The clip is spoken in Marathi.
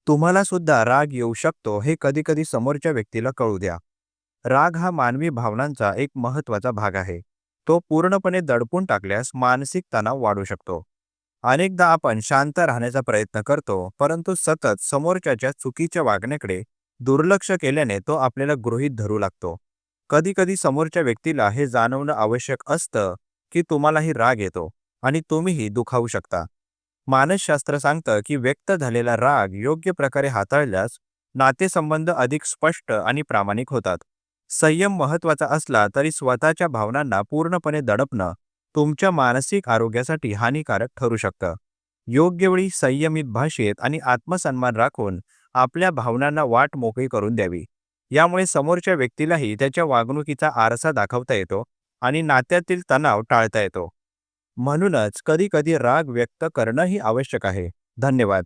तुम्हाला सुद्धा राग येऊ शकतो हे कधी-कधी समोरच्या व्यक्तीला कळू द्या. राग हा मानवी भावनांचा एक महत्त्वाचा भाग आहे. तो पूर्णपणे दडपून टाकल्यास मानसिक तणाव वाढू शकतो. अनेकदा आपण शांत राहण्याचा प्रयत्न करतो, परंतु सतत समोरच्याच्या चुकीच्या वागण्याकडे दुर्लक्ष केल्याने तो आपल्याला गृहीत धरू लागतो. कधीकधी समोरच्या व्यक्तीला हे जाणवणं आवश्यक असतं, की तुम्हालाही राग येतो आणि तुम्हीही दुखावू शकता. मानसशास्त्र सांगतं की व्यक्त झालेला राग योग्य प्रकारे हाताळल्यास नातेसंबंध अधिक स्पष्ट आणि प्रामाणिक होतात. संयम महत्वाचा असला तरी स्वतःच्या भावनांना पूर्णपणे दडपणं तुमच्या मानसिक आरोग्यासाठी हानिकारक ठरू शकतं. योग्य वेळी संयमित भाषेत आणि आत्मसन्मान राखून आपल्या भावनांना वाट मोकळी करून द्यावी. यामुळे समोरच्या व्यक्तीलाही त्याच्या वागणुकीचा आरसा दाखवता येतो आणि नात्यातील तणाव टाळता येतो. म्हणूनच कधी-कधी राग व्यक्त करणंही आवश्यक आहे. धन्यवाद.